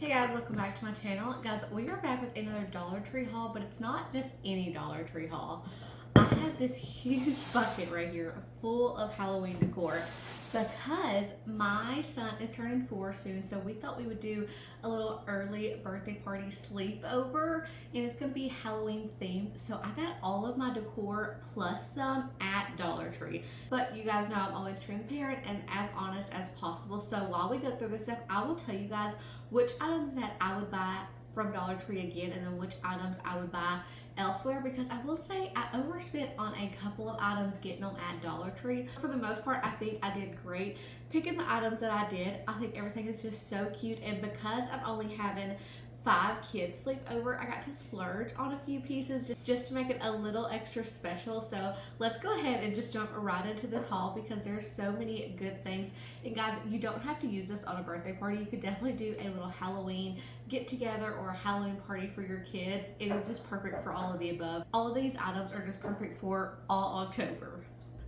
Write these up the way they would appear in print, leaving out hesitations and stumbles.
Hey guys, welcome back to my channel. Guys, we are back with another Dollar Tree haul, but it's not just any Dollar Tree haul. I have this huge bucket right here full of Halloween decor because my son is turning 4 soon, so we thought we would do a little early birthday party sleepover, and it's gonna be Halloween themed. So I got all of my decor plus some at Dollar Tree. But you guys know I'm always transparent and as honest as possible. So while we go through this stuff, I will tell you guys which items that I would buy from Dollar Tree again, and then which items I would buy elsewhere, because I will say I overspent on a couple of items getting them at Dollar Tree. For the most part, I think I did great picking the items that I did. I think everything is just so cute, and because I'm only having 5 kids sleep over, I got to splurge on a few pieces just to make it a little extra special. So let's go ahead and just jump right into this haul because there's so many good things. And guys, you don't have to use this on a birthday party. You could definitely do a little Halloween get together or a Halloween party for your kids. It is just perfect for all of the above. All of these items are just perfect for all October.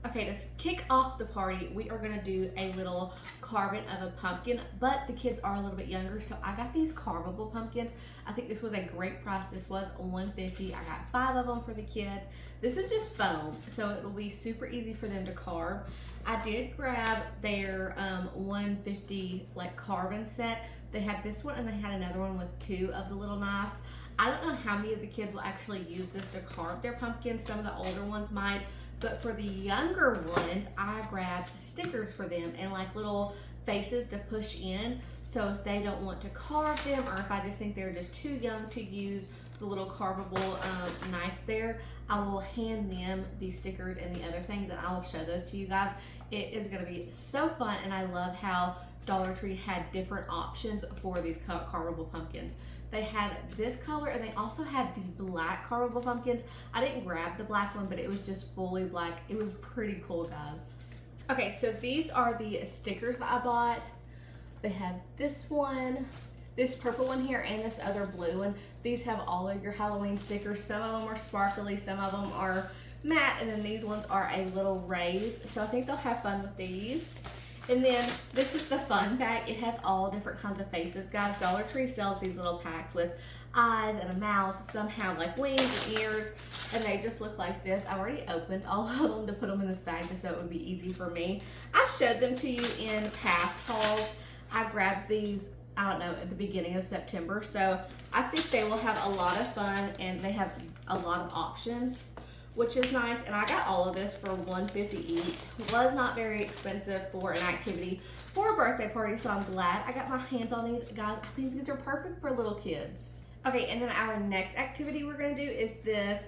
Okay, to kick off the party, we are gonna do a little carving of a pumpkin, but the kids are a little bit younger, so I got these carvable pumpkins. I think this was a great price. This was $150. I got 5 of them for the kids. This is just foam, so it will be super easy for them to carve. I did grab their $150 like carving set. They had this one and they had another one with 2 of the little knives. I don't know how many of the kids will actually use this to carve their pumpkins. Some of the older ones might. But for the younger ones, I grabbed stickers for them and like little faces to push in. So if they don't want to carve them, or if I just think they're just too young to use the little carvable knife there, I will hand them these stickers and the other things, and I will show those to you guys. It is gonna be so fun, and I love how Dollar Tree had different options for these carvable pumpkins. They had this color, and they also had the black carvable pumpkins. I didn't grab the black one, but it was just fully black. It was pretty cool, guys. Okay, so these are the stickers that I bought. They have this one, this purple one here, and this other blue one. These have all of your Halloween stickers. Some of them are sparkly, some of them are matte, and then these ones are a little raised. So I think they'll have fun with these. And then this is the fun pack. It has all different kinds of faces. Guys, Dollar Tree sells these little packs with eyes and a mouth. Some have like wings and ears, and they just look like this. I already opened all of them to put them in this bag just so it would be easy for me. I showed them to you in past hauls. I grabbed these, I don't know, at the beginning of September. So I think they will have a lot of fun, and they have a lot of options, which is nice. And I got all of this for $150 each. Was not very expensive for an activity for a birthday party, so I'm glad I got my hands on these. Guys, I think these are perfect for little kids. Okay, and then our next activity we're gonna do is this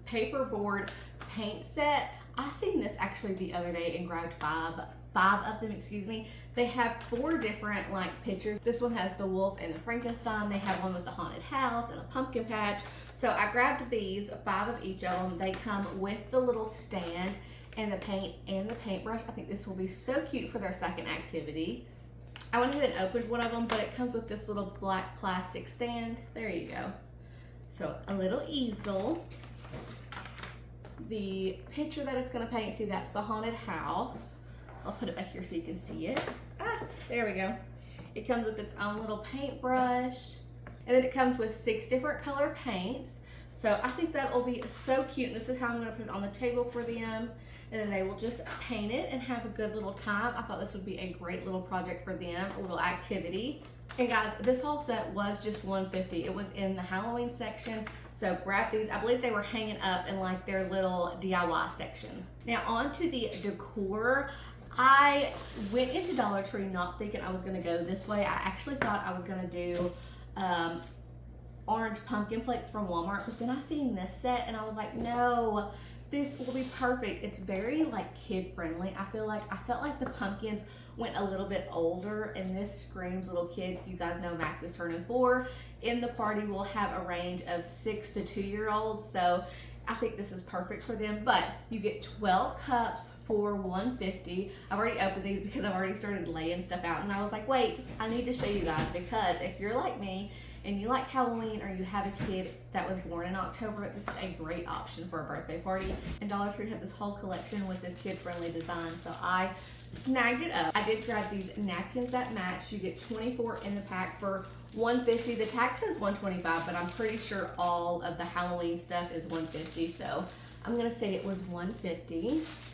paperboard paint set. I seen this actually the other day and grabbed five of them, excuse me. They have 4 different like pictures. This one has the wolf and the Frankenstein. They have one with the haunted house and a pumpkin patch. So I grabbed these, 5 of each of them. They come with the little stand and the paint and the paintbrush. I think this will be so cute for their second activity. I went ahead and opened one of them, but it comes with this little black plastic stand. There you go. So a little easel. The picture that it's gonna paint, see, that's the haunted house. I'll put it back here so you can see it. There we go. It comes with its own little paintbrush. And then it comes with 6 different color paints. So I think that will be so cute. And this is how I'm gonna put it on the table for them. And then they will just paint it and have a good little time. I thought this would be a great little project for them, a little activity. And guys, this whole set was just $150. It was in the Halloween section. So grab these. I believe they were hanging up in like their little DIY section. Now on to the decor. I went into Dollar Tree not thinking I was gonna go this way. I actually thought I was gonna do orange pumpkin plates from Walmart, but then I seen this set and I was like, no, this will be perfect. It's very like kid friendly. I felt like the pumpkins went a little bit older, and this screams little kid. You guys know Max is turning 4. In the party we'll have a range of 6 to 2-year-olds, so I think this is perfect for them. But you get 12 cups for $150. I've already opened these because I've already started laying stuff out, and I was like, wait, I need to show you guys, because if you're like me and you like Halloween, or you have a kid that was born in October, this is a great option for a birthday party. And Dollar Tree had this whole collection with this kid-friendly design, so I snagged it up. I did grab these napkins that match. You get 24 in the pack for $150. The tag says $125, but I'm pretty sure all of the Halloween stuff is $150, so I'm gonna say it was $150.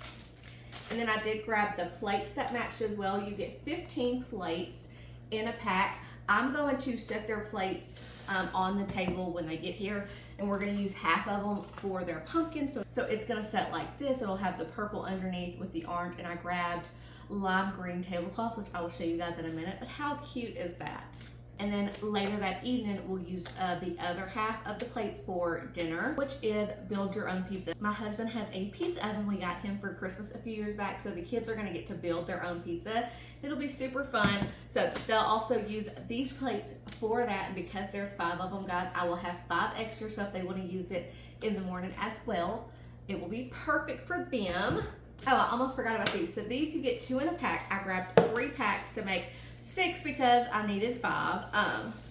And then I did grab the plates that matched as well. You get 15 plates in a pack. I'm going to set their plates on the table when they get here, and we're gonna use half of them for their pumpkin. So it's gonna set like this. It'll have the purple underneath with the orange, and I grabbed lime green tablecloths, which I will show you guys in a minute, but how cute is that? And then later that evening, we'll use the other half of the plates for dinner, which is build your own pizza. My husband has a pizza oven we got him for Christmas a few years back, so the kids are gonna get to build their own pizza. It'll be super fun. So they'll also use these plates for that, and because there's 5 of them, guys, I will have 5 extra, so if they wanna use it in the morning as well, it will be perfect for them. Oh, I almost forgot about these. So these you get 2 in a pack. I grabbed 3 packs to make 6 because I needed 5,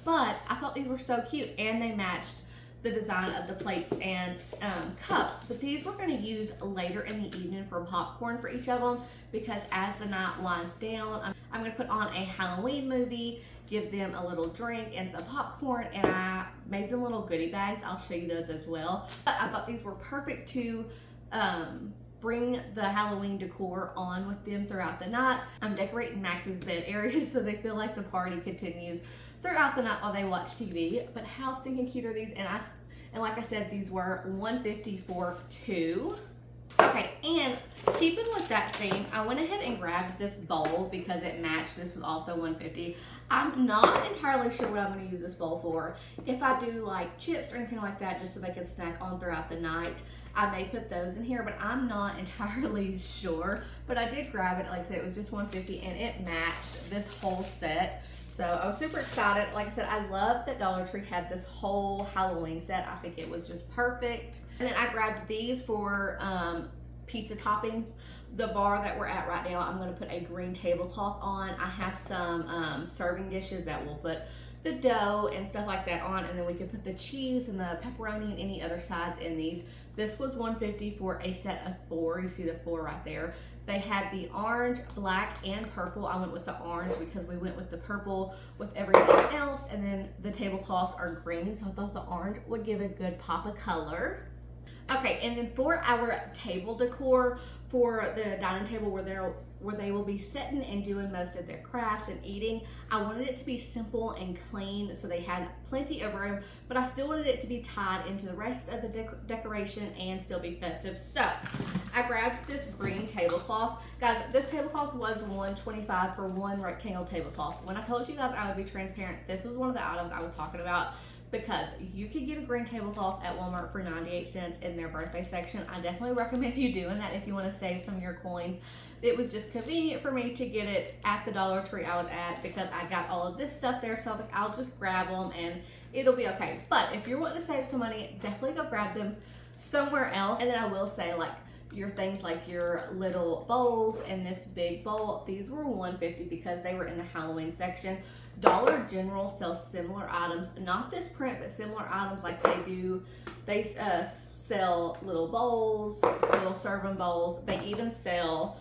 but I thought these were so cute, and they matched the design of the plates and cups. But these we're going to use later in the evening for popcorn for each of them, because as the night winds down, I'm going to put on a Halloween movie, give them a little drink and some popcorn, and I made them little goodie bags. I'll show you those as well. But I thought these were perfect to bring the Halloween decor on with them throughout the night. I'm decorating Max's bed area so they feel like the party continues throughout the night while they watch TV. But how stinking cute are these? And like I said, these were $150 for 2. Okay, and keeping with that theme, I went ahead and grabbed this bowl because it matched. This is also $150. I'm not entirely sure what I'm going to use this bowl for. If I do like chips or anything like that, just so they can snack on throughout the night, I may put those in here, but I'm not entirely sure. But I did grab it. Like I said, it was just $150, and it matched this whole set. So I was super excited. Like I said, I love that Dollar Tree had this whole Halloween set. I think it was just perfect. And then I grabbed these for pizza topping. The bar that we're at right now, I'm gonna put a green tablecloth on. I have some serving dishes that will put the dough and stuff like that on, and then we can put the cheese and the pepperoni and any other sides in these. This was $150 for a set of 4. You see the 4 right there. They had the orange, black, and purple. I went with the orange because we went with the purple with everything else, and then the tablecloths are green, so I thought the orange would give a good pop of color. Okay, and then for our table decor, for the dining table where they will be sitting and doing most of their crafts and eating, I wanted it to be simple and clean, so they had plenty of room, but I still wanted it to be tied into the rest of the decoration and still be festive. So I grabbed this green tablecloth. Guys, this tablecloth was $125 for 1 rectangle tablecloth. When I told you guys I would be transparent, this was one of the items I was talking about, because you could get a green tablecloth at Walmart for 98 cents in their birthday section. I definitely recommend you doing that if you want to save some of your coins. It was just convenient for me to get it at the Dollar Tree I was at, because I got all of this stuff there, so I was like, I'll just grab them and it'll be okay. But if you're wanting to save some money, definitely go grab them somewhere else. And then I will say, like, your things like your little bowls and this big bowl, these were $150 because they were in the Halloween section. Dollar General sells similar items, not this print, but similar items like they do. They sell little bowls, little serving bowls. They even sell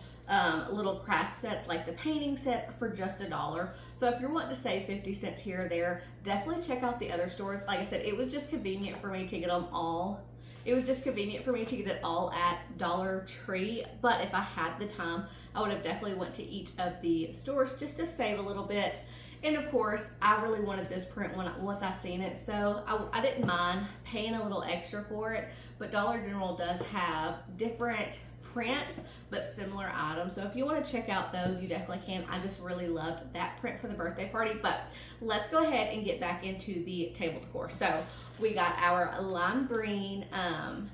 little craft sets like the painting set for just $1. So if you're wanting to save 50 cents here or there, definitely check out the other stores. Like I said, it was just convenient for me to get them all. It was just convenient for me to get it all at Dollar Tree, but if I had the time, I would have definitely went to each of the stores just to save a little bit. And of course, I really wanted this print once I seen it, so I didn't mind paying a little extra for it. But Dollar General does have different prints, but similar items. So if you want to check out those, you definitely can. I just really loved that print for the birthday party. But let's go ahead and get back into the table decor. So we got our lime green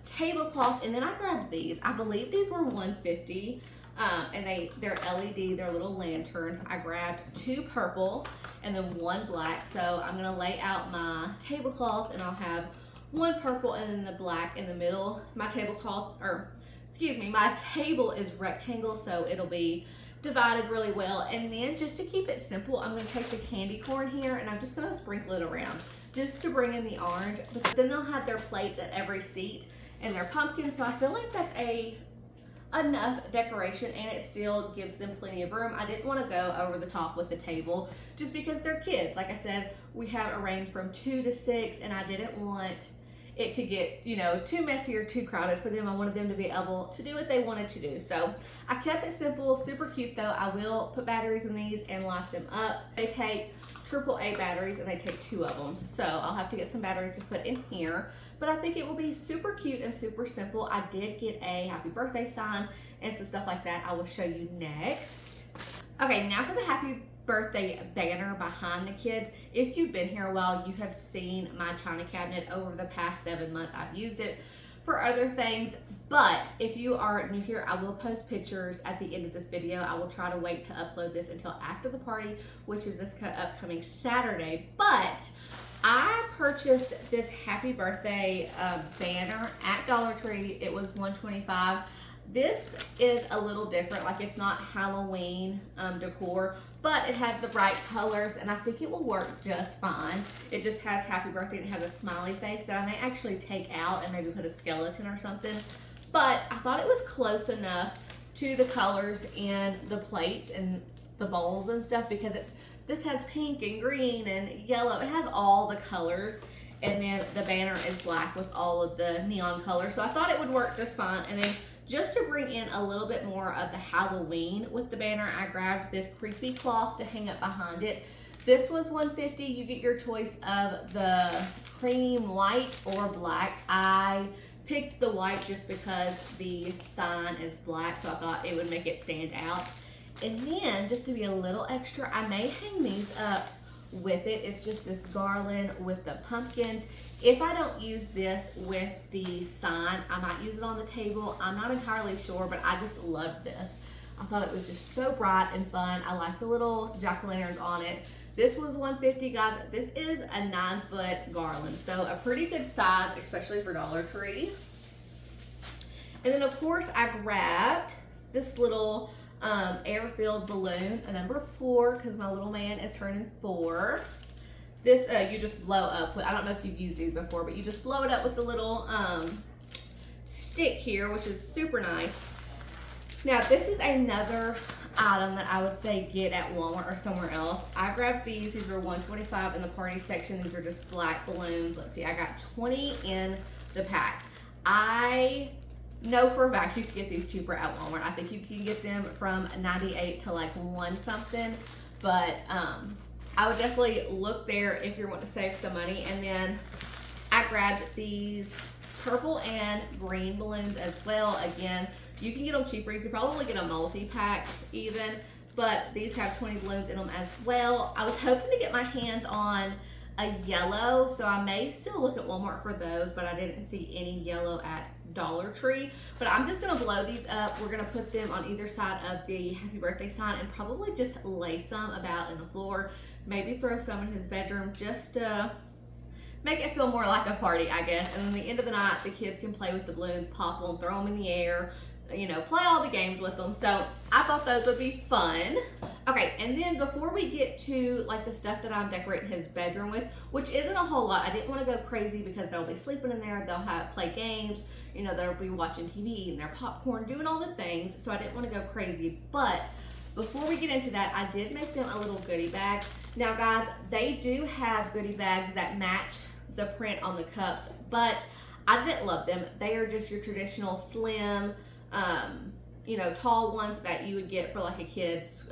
tablecloth, and then I grabbed these. I believe these were $150. And they're LED, they're little lanterns. I grabbed 2 purple and then 1 black. So I'm gonna lay out my tablecloth, and I'll have 1 purple and then the black in the middle. My tablecloth, my table is rectangle, so it'll be divided really well. And then just to keep it simple, I'm gonna take the candy corn here and I'm just gonna sprinkle it around just to bring in the orange. But then they'll have their plates at every seat and their pumpkins. So I feel like that's a enough decoration and it still gives them plenty of room. I didn't want to go over the top with the table just because they're kids. Like I said, we have a range from 2 to 6 and I didn't want it to get, you know, too messy or too crowded for them. I wanted them to be able to do what they wanted to do. So I kept it simple, super cute though. I will put batteries in these and light them up. They take AAA batteries and they take 2 of them. So I'll have to get some batteries to put in here. But I think it will be super cute and super simple. I did get a happy birthday sign and some stuff like that I will show you next. Okay, now for the happy birthday banner behind the kids. If you've been here a while, you have seen my china cabinet over the past 7 months. I've used it for other things, but if you are new here, I will post pictures at the end of this video. I will try to wait to upload this until after the party, which is this upcoming Saturday. But I purchased this happy birthday banner at Dollar Tree. It was $125. This is a little different, like it's not Halloween decor, but it has the bright colors and I think it will work just fine. It just has happy birthday and it has a smiley face that I may actually take out and maybe put a skeleton or something. But I thought it was close enough to the colors in the plates and the bowls and stuff because this has pink and green and yellow. It has all the colors. And then the banner is black with all of the neon colors. So I thought it would work just fine. And then just to bring in a little bit more of the Halloween with the banner, I grabbed this creepy cloth to hang up behind it. This was $150. You get your choice of the cream white or black. I picked the white just because the sign is black, so I thought it would make it stand out. And then, just to be a little extra, I may hang these up with it. It's just this garland with the pumpkins. If I don't use this with the sign, I might use it on the table. I'm not entirely sure, but I just love this. I thought it was just so bright and fun. I like the little jack-o'-lanterns on it. This was $150, guys. This is a 9-foot garland, so a pretty good size, especially for Dollar Tree. And then, of course, I grabbed this little air-filled balloon, a number 4, because my little man is turning 4. This, you just blow up with, I don't know if you've used these before, but you just blow it up with the little stick here, which is super nice. Now, this is another item that I would say get at Walmart or somewhere else. I grabbed these. These are $125 in the party section. These are just black balloons. Let's see, I got 20 in the pack. I know for a fact you can get these cheaper at Walmart. I think you can get them from 98 to like 1 something, but I would definitely look there if you're wanting to save some money. And then I grabbed these purple and green balloons as well. Again, you can get them cheaper. You could probably get a multi-pack even, but these have 20 balloons in them as well. I was hoping to get my hands on a yellow, so I may still look at Walmart for those, but I didn't see any yellow at Dollar Tree. But I'm just gonna blow these up. We're gonna put them on either side of the happy birthday sign and probably just lay some about in the floor. Maybe throw some in his bedroom just to make it feel more like a party, I guess. And then the end of the night, the kids can play with the balloons, pop them, throw them in the air, you know, play all the games with them. So I thought those would be fun. Okay, and then before we get to like the stuff that I'm decorating his bedroom with, which isn't a whole lot, I didn't want to go crazy because they'll be sleeping in there, they'll play games, you know, they'll be watching TV, eating their popcorn, doing all the things. So I didn't want to go crazy. But before we get into that, I did make them a little goodie bag. Now guys, they do have goodie bags that match the print on the cups, but I didn't love them. They are just your traditional slim, you know, tall ones that you would get for like a kid's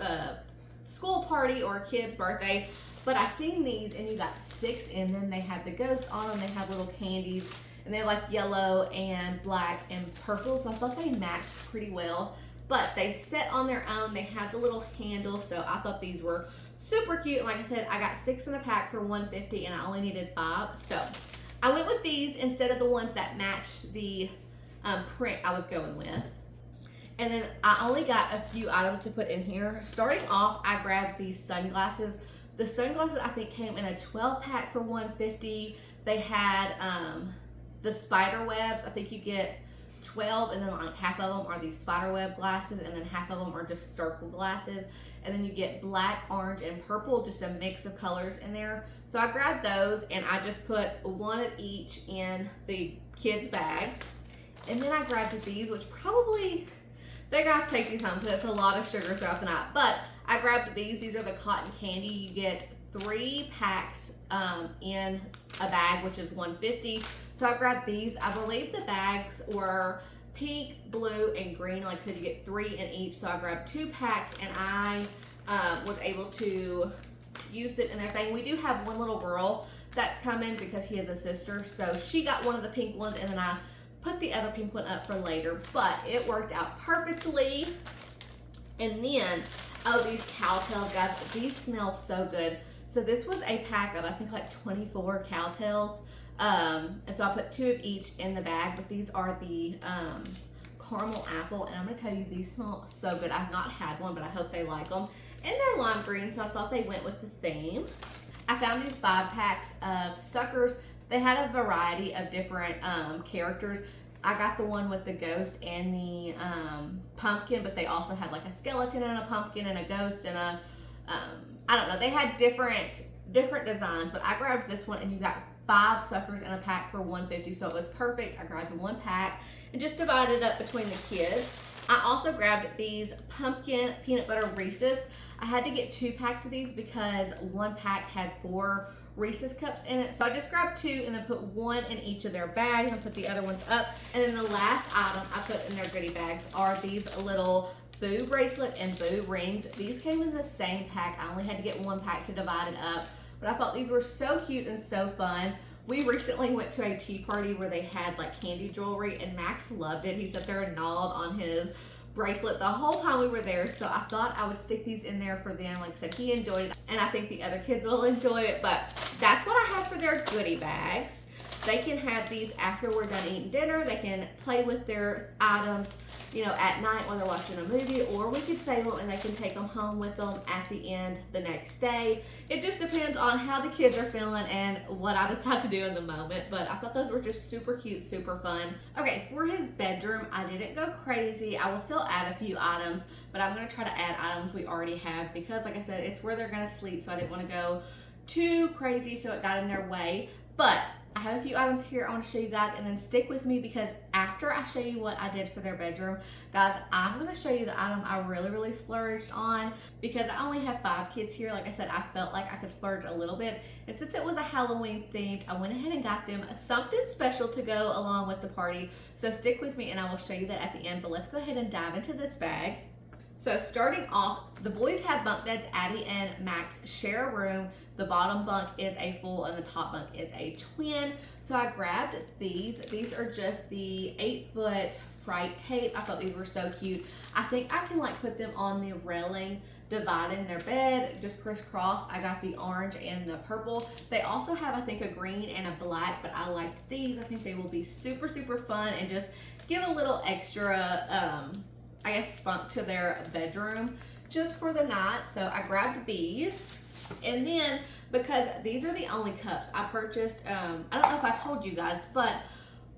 school party or a kid's birthday. But I seen these and you got 6 in them. They had the ghost on them, they have little candies, and they have like yellow and black and purple, so I thought they matched pretty well. But they set on their own, they have the little handle, so I thought these were super cute. And like I said, I got 6 in a pack for $150 and I only needed 5. So I went with these instead of the ones that matched the print I was going with. And then I only got a few items to put in here. Starting off, I grabbed these sunglasses. The sunglasses I think came in a 12 pack for $150. They had the spider webs. I think you get 12 and then like half of them are these spider web glasses and then half of them are just circle glasses. And then you get black, orange, and purple, just a mix of colors in there. So I grabbed those and I just put one of each in the kids' bags. And then I grabbed these, which probably, they're gonna have to take these home because it's a lot of sugar throughout the night. But I grabbed these. These are the cotton candy. You get 3 packs in a bag, which is $1.50. So I grabbed these. I believe the bags were pink, blue, and green. Like I said, you get 3 in each. So I grabbed 2 packs, and I was able to use them in their thing. We do have one little girl that's coming because he has a sister. So she got one of the pink ones, and then I put the other pink one up for later. But it worked out perfectly. And then, oh, these cowtails, guys, these smell so good. So this was a pack of, I think, like 24 cowtails. And so I put 2 of each in the bag, but these are the caramel apple. And I'm gonna tell you, these smell so good. I've not had one, but I hope they like them. And they're lime green, so I thought they went with the theme. I found these 5 packs of suckers. They had a variety of different characters. I got the one with the ghost and the pumpkin, but they also had like a skeleton and a pumpkin and a ghost and a, I don't know. They had different designs, but I grabbed this one, and you got 5 suckers in a pack for $1.50, so it was perfect. I grabbed 1 pack and just divided it up between the kids. I also grabbed these pumpkin peanut butter Reese's. I had to get 2 packs of these because 1 pack had 4 Reese's cups in it. So I just grabbed 2 and then put 1 in each of their bags and put the other ones up. And then the last item I put in their goodie bags are these little BOO bracelet and BOO rings. These came in the same pack. I only had to get 1 pack to divide it up, but I thought these were so cute and so fun. We recently went to a tea party where they had like candy jewelry, and Max loved it. He sat there and gnawed on his bracelet the whole time we were there, so I thought I would stick these in there for them. Like I said, he enjoyed it, and I think the other kids will enjoy it. But that's what I have for their goodie bags. They can have these after we're done eating dinner. They can play with their items, you know, at night when they're watching a movie, or we could save them and they can take them home with them at the end the next day. It just depends on how the kids are feeling and what I decide to do in the moment, but I thought those were just super cute, super fun. Okay, for his bedroom, I didn't go crazy. I will still add a few items, but I'm gonna try to add items we already have because, like I said, it's where they're gonna sleep, so I didn't wanna go too crazy so it got in their way. But I have a few items here I want to show you guys, and then stick with me because after I show you what I did for their bedroom, guys, I'm going to show you the item I really splurged on because I only have 5 kids here. Like I said, I felt like I could splurge a little bit, and since it was a Halloween themed, I went ahead and got them something special to go along with the party. So stick with me and I will show you that at the end, but let's go ahead and dive into this bag. So starting off, the boys have bunk beds. Addie and Max share a room. The bottom bunk is a full and the top bunk is a twin. So I grabbed these. These are just the 8-foot fright tape. I thought these were so cute. I think I can like put them on the railing, dividing their bed, just crisscross. I got the orange and the purple. They also have, I think, a green and a black, but I liked these. I think they will be super fun and just give a little extra, I guess, spunk to their bedroom just for the night. So I grabbed these. And then, because these are the only cups I purchased, I don't know if I told you guys, but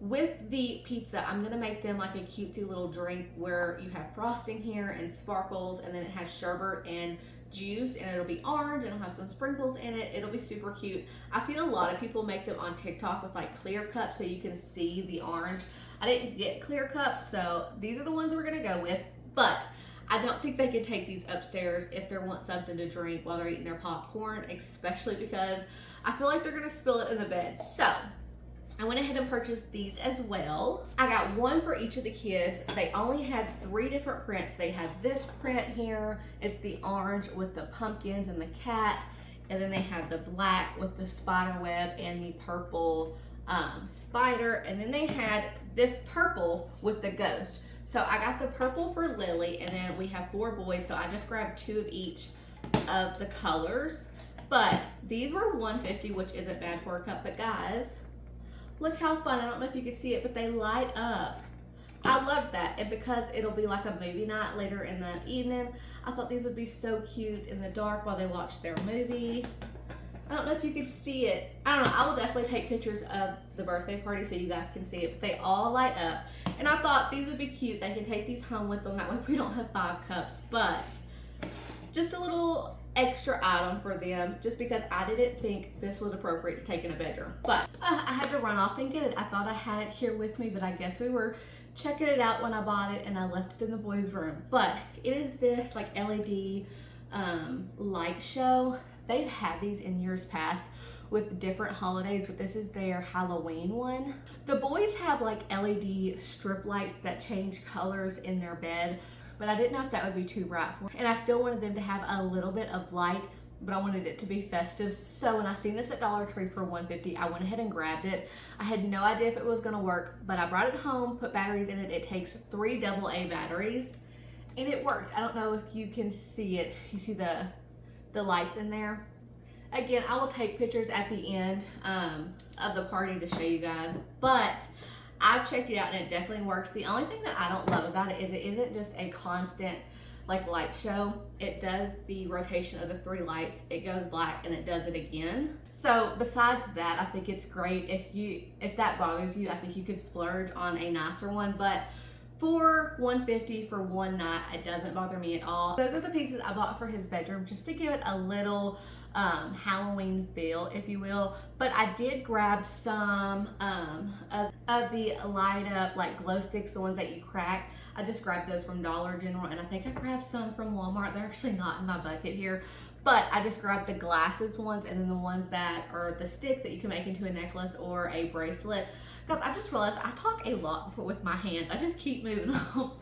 with the pizza, I'm going to make them like a cutesy little drink where you have frosting here and sparkles, and then it has sherbet and juice, and it'll be orange, and it'll have some sprinkles in it. It'll be super cute. I've seen a lot of people make them on TikTok with like clear cups so you can see the orange. I didn't get clear cups, so these are the ones we're going to go with, but I don't think they can take these upstairs if they want something to drink while they're eating their popcorn, especially because I feel like they're gonna spill it in the bed. So I went ahead and purchased these as well. I got 1 for each of the kids. They only had 3 different prints. They had this print here. It's the orange with the pumpkins and the cat. And then they had the black with the spider web and the purple spider. And then they had this purple with the ghost. So I got the purple for Lily, and then we have 4 boys, so I just grabbed 2 of each of the colors. But these were $1.50, which isn't bad for a cup. But guys, look how fun. I don't know if you can see it, but they light up. I love that. And because it'll be like a movie night later in the evening, I thought these would be so cute in the dark while they watch their movie. I don't know if you could see it. I don't know. I will definitely take pictures of the birthday party so you guys can see it. But they all light up. And I thought these would be cute. They can take these home with them. That way we don't have 5 cups. But just a little extra item for them just because I didn't think this was appropriate to take in a bedroom. But I had to run off and get it. I thought I had it here with me, but I guess we were checking it out when I bought it and I left it in the boys' room. But it is this like LED light show. They've had these in years past with different holidays, but this is their Halloween one. The boys have like LED strip lights that change colors in their bed, but I didn't know if that would be too bright for them. And I still wanted them to have a little bit of light, but I wanted it to be festive. So when I seen this at Dollar Tree for $1.50, I went ahead and grabbed it. I had no idea if it was gonna work, but I brought it home, put batteries in it. It takes 3 AA batteries, and it worked. I don't know if you can see it. You see the lights in there? Again, I will take pictures at the end of the party to show you guys, but I've checked it out and it definitely works. The only thing that I don't love about it is it isn't just a constant like light show. It does the rotation of the 3 lights. It goes black and it does it again. So besides that, I think it's great. If that bothers you, I think you could splurge on a nicer one, but for $1.50 for one night, it doesn't bother me at all. Those are the pieces I bought for his bedroom just to give it a little Halloween feel, if you will. But I did grab some of the light up like glow sticks, the ones that you crack. I just grabbed those from Dollar General, and I think I grabbed some from Walmart. They're actually not in my bucket here, but I just grabbed the glasses ones and then the ones that are the stick that you can make into a necklace or a bracelet. Because I just realized I talk a lot with my hands. I just keep moving on.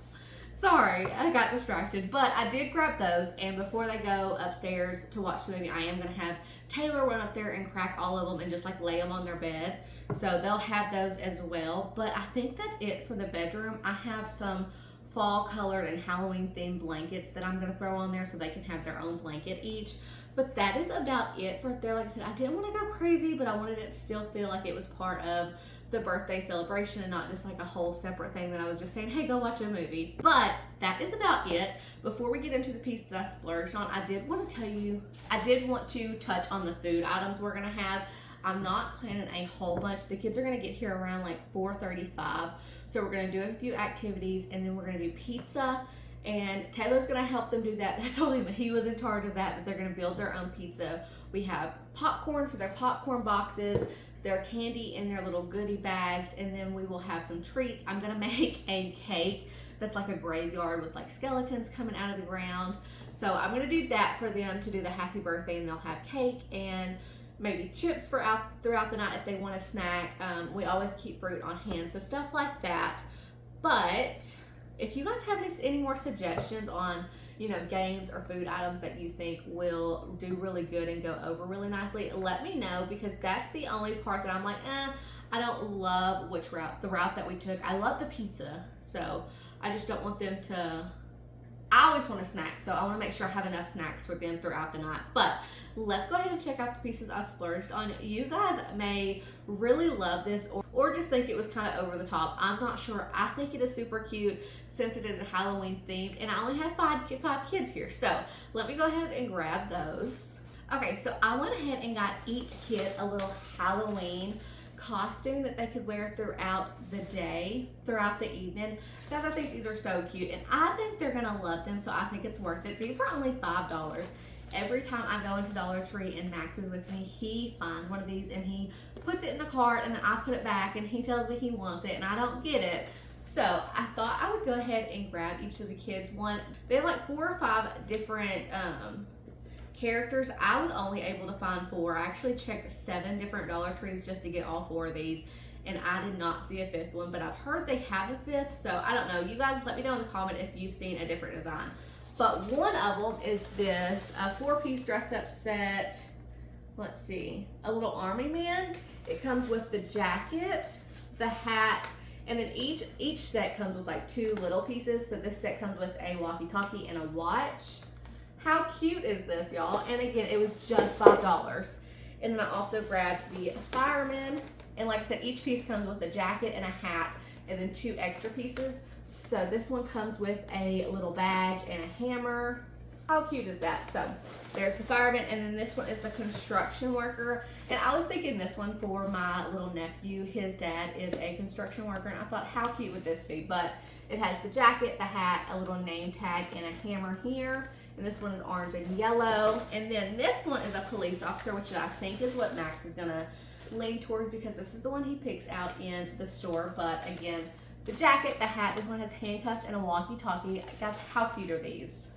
Sorry, I got distracted, but I did grab those, and before they go upstairs to watch the movie, I am gonna have Taylor run up there and crack all of them and just like lay them on their bed. So they'll have those as well, but I think that's it for the bedroom. I have some fall colored and Halloween themed blankets that I'm gonna throw on there so they can have their own blanket each. But that is about it for there. Like I said, I didn't want to go crazy, but I wanted it to still feel like it was part of the birthday celebration and not just like a whole separate thing that I was just saying, hey, go watch a movie. But that is about it. Before we get into the piece that I splurged on, I did want to touch on the food items we're gonna have. I'm not planning a whole bunch. The kids are gonna get here around like 4:35. So we're gonna do a few activities and then we're gonna do pizza. And Taylor's gonna help them do that. I told him he was in charge of that, but they're gonna build their own pizza. We have popcorn for their popcorn boxes, their candy in their little goodie bags, and then we will have some treats. I'm gonna make a cake that's like a graveyard with like skeletons coming out of the ground. So I'm gonna do that for them to do the happy birthday, and they'll have cake and maybe chips throughout the night if they want a snack. We always keep fruit on hand, so stuff like that. But if you guys have any more suggestions on, you know, games or food items that you think will do really good and go over really nicely, let me know, because that's the only part that I'm like, I don't love the route that we took. I love the pizza, so I just don't want them to, I always want a snack, so I want to make sure I have enough snacks for them throughout the night. But let's go ahead and check out the pieces I splurged on. You guys may really love this or just think it was kind of over the top. I'm not sure. I think it is super cute since it is a Halloween themed, and I only have five kids here. So let me go ahead and grab those. Okay, so I went ahead and got each kid a little Halloween costume that they could wear throughout the day, throughout the evening, because I think these are so cute and I think they're gonna love them, so I think it's worth it. These were only $5. Every time I go into Dollar Tree and Max is with me, he finds one of these and he puts it in the cart, and then I put it back and he tells me he wants it and I don't get it. So I thought I would go ahead and grab each of the kids one. They have like 4 or 5 different characters. I was only able to find 4. I actually checked 7 different Dollar Trees just to get all 4 of these, and I did not see a 5th one, but I've heard they have a 5th, so I don't know. You guys let me know in the comment if you've seen a different design. But one of them is this 4-piece dress-up set. Let's see, a little army man. It comes with the jacket, the hat, and then each set comes with like 2 little pieces. So this set comes with a walkie-talkie and a watch. How cute is this, y'all? And again, it was just $5. And then I also grabbed the fireman. And like I said, each piece comes with a jacket and a hat and then 2 extra pieces. So this one comes with a little badge and a hammer. How cute is that? So there's the fireman, and then this one is the construction worker. And I was thinking this one for my little nephew. His dad is a construction worker, and I thought, how cute would this be? But it has the jacket, the hat, a little name tag, and a hammer here. and this one is orange and yellow. And then this one is a police officer, which I think is what Max is gonna lean towards because this is the one he picks out in the store. But again, the jacket, the hat, this one has handcuffs and a walkie-talkie. Guys, how cute are these?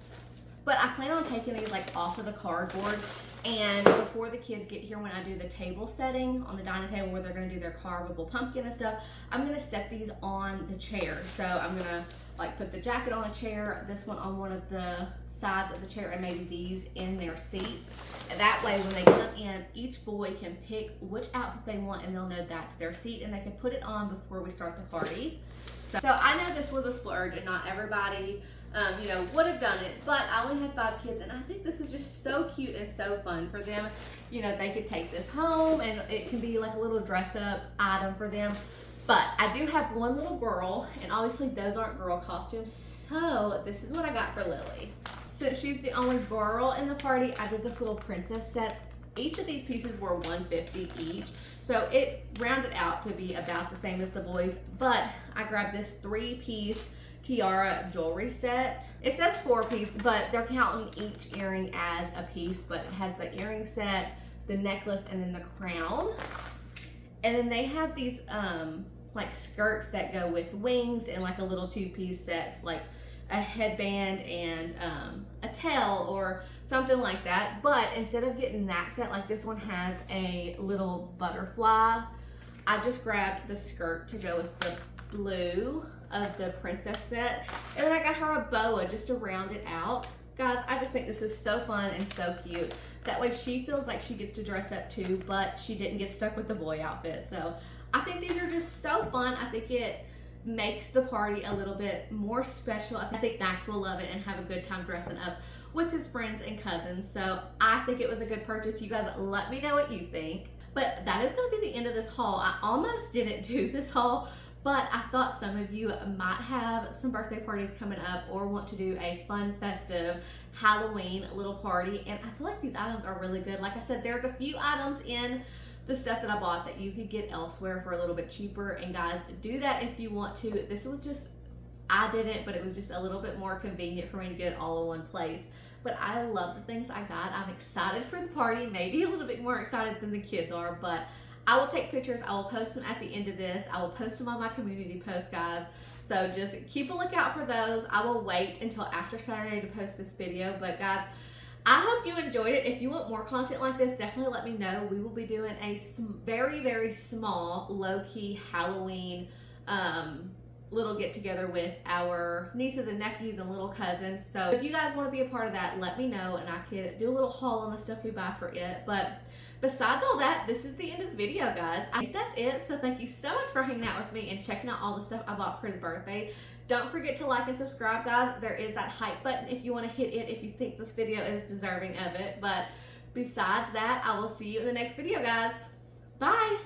But I plan on taking these like off of the cardboard, and before the kids get here, when I do the table setting on the dining table where they're gonna do their carvable pumpkin and stuff, I'm gonna set these on the chair. So I'm gonna like put the jacket on a chair, this one on one of the sides of the chair, and maybe these in their seats. And that way when they come in, each boy can pick which outfit they want and they'll know that's their seat, and they can put it on before we start the party. So I know this was a splurge and not everybody you know, would have done it, but I only had 5 kids, and I think this is just so cute and so fun for them. You know, they could take this home and it can be like a little dress up item for them. But I do have one little girl, and obviously those aren't girl costumes, so this is what I got for Lily. Since she's the only girl in the party, I did this little princess set. Each of these pieces were $150 each, so it rounded out to be about the same as the boys, but I grabbed this 3-piece tiara jewelry set. It says 4-piece, but they're counting each earring as a piece, but it has the earring set, the necklace, and then the crown. And then they have these like skirts that go with wings and like a little 2-piece set, like a headband and a tail or something like that. But instead of getting that set, like this one has a little butterfly, I just grabbed the skirt to go with the blue of the princess set, and then I got her a boa just to round it out. Guys, I just think this is so fun and so cute. That way she feels like she gets to dress up too, but she didn't get stuck with the boy outfit. So I think these are just so fun. I think it makes the party a little bit more special. I think Max will love it and have a good time dressing up with his friends and cousins. So I think it was a good purchase. You guys let me know what you think. But that is going to be the end of this haul. I almost didn't do this haul, but I thought some of you might have some birthday parties coming up or want to do a fun, festive Halloween little party. And I feel like these items are really good. Like I said, there's a few items in the stuff that I bought that you could get elsewhere for a little bit cheaper. And guys, do that if you want to. This was just, I didn't, but it was just a little bit more convenient for me to get it all in one place. But I love the things I got. I'm excited for the party, maybe a little bit more excited than the kids are, but I will take pictures. I will post them at the end of this. I will post them on my community post, guys. So just keep a lookout for those. I will wait until after Saturday to post this video. But guys, I hope you enjoyed it. If you want more content like this, definitely let me know. We will be doing a very, very small, low-key Halloween little get together with our nieces and nephews and little cousins. So if you guys want to be a part of that, let me know and I could do a little haul on the stuff we buy for it. But besides all that, this is the end of the video, guys. I think that's it. So thank you so much for hanging out with me and checking out all the stuff I bought for his birthday. Don't forget to like and subscribe, guys. There is that hype button if you want to hit it if you think this video is deserving of it. But besides that, I will see you in the next video, guys. Bye.